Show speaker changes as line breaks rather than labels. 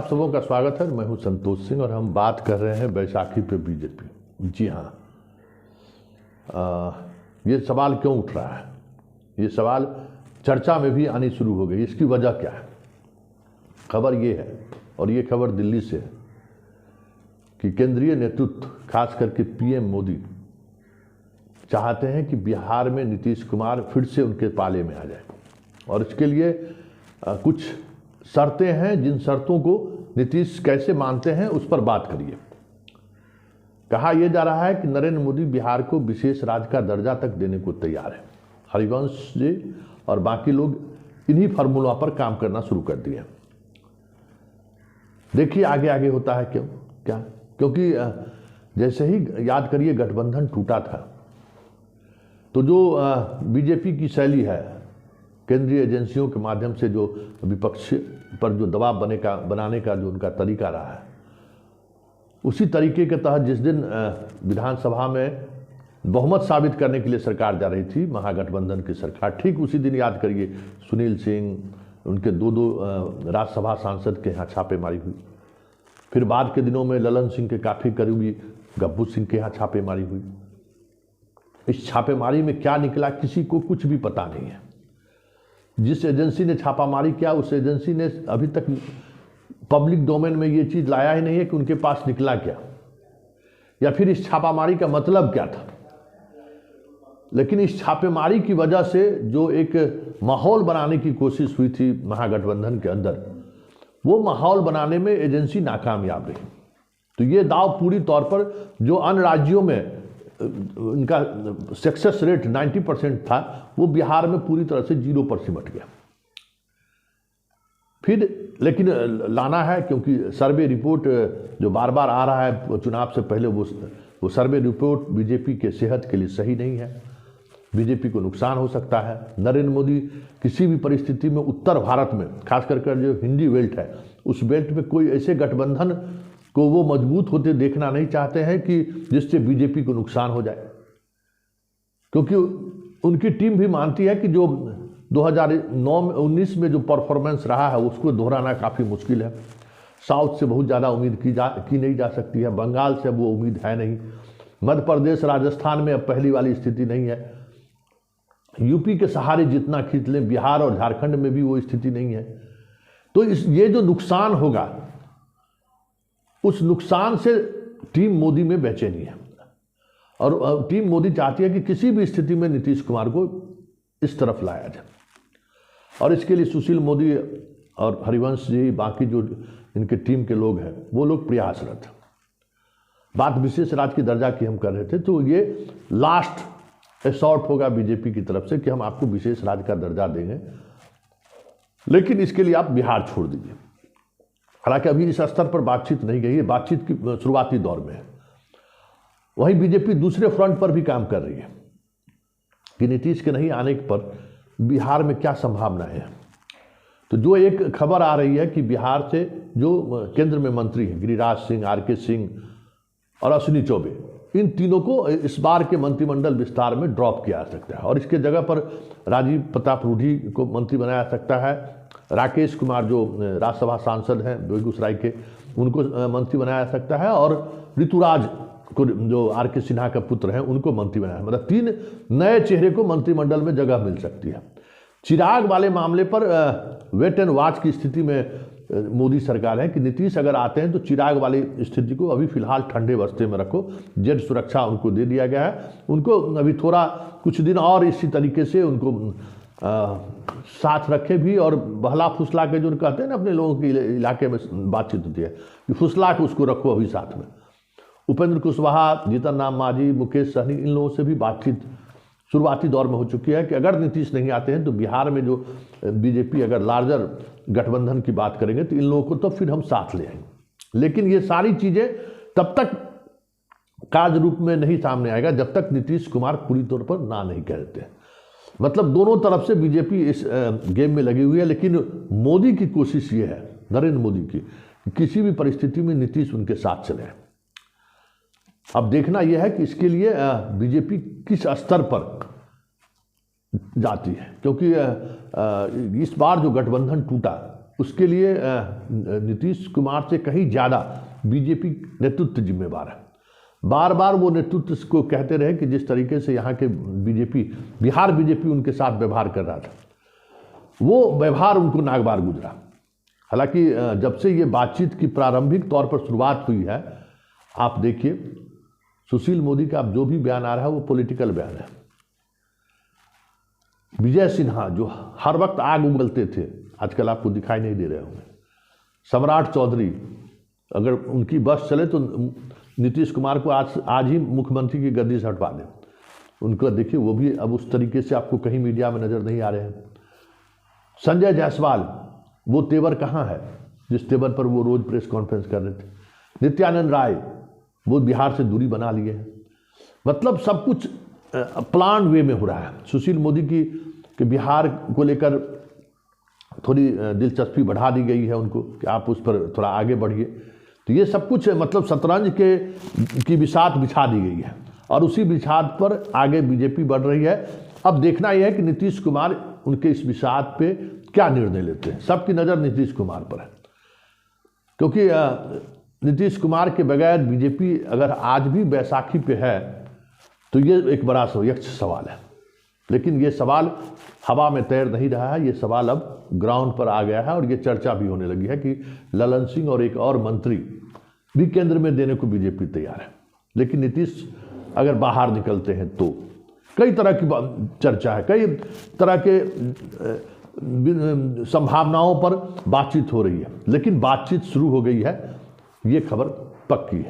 आप सबों का स्वागत है। मैं हूं संतोष सिंह और हम बात कर रहे हैं बैसाखी पे बीजेपी। जी हाँ, ये सवाल क्यों उठ रहा है? ये सवाल चर्चा में भी आनी शुरू हो गई। इसकी वजह क्या है? खबर ये है, और ये खबर दिल्ली से है, कि केंद्रीय नेतृत्व खास करके पीएम मोदी चाहते हैं कि बिहार में नीतीश कुमार फिर से उनके पाले में आ जाए, और इसके लिए कुछ शर्तें हैं, जिन शर्तों को नीतीश कैसे मानते हैं उस पर बात करिए। कहा यह जा रहा है कि नरेंद्र मोदी बिहार को विशेष राज्य का दर्जा तक देने को तैयार है। हरिवंश जी और बाकी लोग इन्हीं फार्मूला पर काम करना शुरू कर दिए। देखिए आगे आगे होता है क्या, क्योंकि जैसे ही याद करिए गठबंधन टूटा था, तो जो बीजेपी की शैली है, केंद्रीय एजेंसियों के माध्यम से जो विपक्ष पर जो दबाव बनाने का जो उनका तरीका रहा है, उसी तरीके के तहत जिस दिन विधानसभा में बहुमत साबित करने के लिए सरकार जा रही थी, महागठबंधन की सरकार, ठीक उसी दिन याद करिए सुनील सिंह, उनके दो राज्यसभा सांसद के यहाँ छापेमारी हुई। फिर बाद के दिनों में ललन सिंह के काफ़ी करीबी गब्बू सिंह के यहाँ छापेमारी हुई। इस छापेमारी में क्या निकला किसी को कुछ भी पता नहीं है। जिस एजेंसी ने छापामारी किया उस एजेंसी ने अभी तक पब्लिक डोमेन में ये चीज़ लाया ही नहीं है कि उनके पास निकला क्या, या फिर इस छापामारी का मतलब क्या था। लेकिन इस छापेमारी की वजह से जो एक माहौल बनाने की कोशिश हुई थी महागठबंधन के अंदर, वो माहौल बनाने में एजेंसी नाकामयाब रही। तो ये दाव पूरी तौर पर जो अन्य राज्यों में उनका सक्सेस रेट 90% था, वो बिहार में पूरी तरह से 0 पर सिमट गया। फिर लेकिन लाना है, क्योंकि सर्वे रिपोर्ट जो बार बार आ रहा है चुनाव से पहले, वो सर्वे रिपोर्ट बीजेपी के सेहत के लिए सही नहीं है। बीजेपी को नुकसान हो सकता है। नरेंद्र मोदी किसी भी परिस्थिति में उत्तर भारत में, खास कर जो हिंदी बेल्ट है, उस बेल्ट में कोई ऐसे गठबंधन को वो मजबूत होते देखना नहीं चाहते हैं कि जिससे बीजेपी को नुकसान हो जाए, क्योंकि उनकी टीम भी मानती है कि जो 2019 में जो परफॉर्मेंस रहा है उसको दोहराना काफ़ी मुश्किल है। साउथ से बहुत ज़्यादा उम्मीद की नहीं जा सकती है, बंगाल से वो उम्मीद है नहीं, मध्य प्रदेश राजस्थान में अब पहली वाली स्थिति नहीं है, यूपी के सहारे जितना खींच लें, बिहार और झारखंड में भी वो स्थिति नहीं है। तो ये जो नुकसान होगा, उस नुकसान से टीम मोदी में बेचैनी है, और टीम मोदी चाहती है कि किसी भी स्थिति में नीतीश कुमार को इस तरफ लाया जाए, और इसके लिए सुशील मोदी और हरिवंश जी, बाकी जो इनके टीम के लोग हैं, वो लोग प्रयासरत हैं। बात विशेष राज्य की दर्जा की हम कर रहे थे, तो ये लास्ट एसॉर्ट होगा बीजेपी की तरफ से कि हम आपको विशेष राज्य का दर्जा देंगे, लेकिन इसके लिए आप बिहार छोड़ दीजिए। हालांकि अभी इस स्तर पर बातचीत नहीं गई है, बातचीत की शुरुआती दौर में है। वहीं बीजेपी दूसरे फ्रंट पर भी काम कर रही है कि नीतीश के नहीं आने पर बिहार में क्या संभावनाएं हैं। तो जो एक खबर आ रही है कि बिहार से जो केंद्र में मंत्री हैं, गिरिराज सिंह, आरके सिंह और अश्विनी चौबे, इन तीनों को इस बार के मंत्रिमंडल विस्तार में ड्रॉप किया जा सकता है, और इसके जगह पर राजीव प्रताप रूढ़ी को मंत्री बनाया जा सकता है। राकेश कुमार जो राज्यसभा सांसद हैं बेगूसराय के, उनको मंत्री बनाया जा सकता है, और ऋतुराज को जो आरके सिन्हा का पुत्र हैं उनको मंत्री बनाया। मतलब 3 नए चेहरे को मंत्रिमंडल में जगह मिल सकती है। चिराग वाले मामले पर वेट एंड वॉच की स्थिति में मोदी सरकार है कि नीतीश अगर आते हैं तो चिराग वाली स्थिति को अभी फिलहाल ठंडे बस्ते में रखो। जेड सुरक्षा उनको दे दिया गया है, उनको अभी थोड़ा कुछ दिन और इसी तरीके से उनको साथ रखे भी, और बहला फुसला के जो कहते हैं ना अपने लोगों के इलाके में बातचीत होती है कि फुसला के उसको रखो अभी साथ में। उपेंद्र कुशवाहा, जीतन राम मांझी, मुकेश सहनी, इन लोगों से भी बातचीत शुरुआती दौर में हो चुकी है कि अगर नीतीश नहीं आते हैं तो बिहार में जो बीजेपी अगर लार्जर गठबंधन की बात करेंगे तो इन लोगों को तो फिर हम साथ ले आएंगे। लेकिन ये सारी चीज़ें तब तक कार्य रूप में नहीं सामने आएगा जब तक नीतीश कुमार पूरी तौर पर ना नहीं कहते हैं। मतलब दोनों तरफ से बीजेपी इस गेम में लगी हुई है, लेकिन मोदी की कोशिश ये है, नरेंद्र मोदी की, कि किसी भी परिस्थिति में नीतीश उनके साथ चले। अब देखना यह है कि इसके लिए बीजेपी किस स्तर पर जाती है, क्योंकि इस बार जो गठबंधन टूटा उसके लिए नीतीश कुमार से कहीं ज़्यादा बीजेपी नेतृत्व जिम्मेवार है। बार बार वो नेतृत्व को कहते रहे कि जिस तरीके से यहाँ के बिहार बीजेपी उनके साथ व्यवहार कर रहा था, वो व्यवहार उनको नागवार गुजरा। हालांकि जब से ये बातचीत की प्रारंभिक तौर पर शुरुआत हुई है, आप देखिए सुशील मोदी का अब जो भी बयान आ रहा है वो पॉलिटिकल बयान है। विजय सिन्हा जो हर वक्त आग उगलते थे, आजकल आपको दिखाई नहीं दे रहे होंगे। सम्राट चौधरी, अगर उनकी बस चले तो नीतीश कुमार को आज ही मुख्यमंत्री की गद्दी से हटवा दें। उनको देखिए वो भी अब उस तरीके से आपको कहीं मीडिया में नजर नहीं आ रहे हैं। संजय जायसवाल, वो तेवर कहाँ है जिस तेवर पर वो रोज प्रेस कॉन्फ्रेंस कर रहे थे। नित्यानंद राय, वो बिहार से दूरी बना लिए हैं। मतलब सब कुछ प्लान वे में हो रहा है। सुशील मोदी की बिहार को लेकर थोड़ी दिलचस्पी बढ़ा दी गई है उनको कि आप उस पर थोड़ा आगे बढ़िए। तो ये सब कुछ मतलब शतरंज की बिसात बिछा दी गई है और उसी बिसात पर आगे बीजेपी बढ़ रही है। अब देखना यह है कि नीतीश कुमार उनके इस बिसात पे क्या निर्णय लेते हैं। सबकी नज़र नीतीश कुमार पर है, क्योंकि नीतीश कुमार के बगैर बीजेपी अगर आज भी बैसाखी पे है तो ये एक बड़ा यक्ष सवाल है। लेकिन ये सवाल हवा में तैर नहीं रहा है, ये सवाल अब ग्राउंड पर आ गया है और ये चर्चा भी होने लगी है कि ललन सिंह और एक और मंत्री भी केंद्र में देने को बीजेपी तैयार है। लेकिन नीतीश अगर बाहर निकलते हैं तो कई तरह की चर्चा है, कई तरह के संभावनाओं पर बातचीत हो रही है। लेकिन बातचीत शुरू हो गई है, ये खबर पक्की है।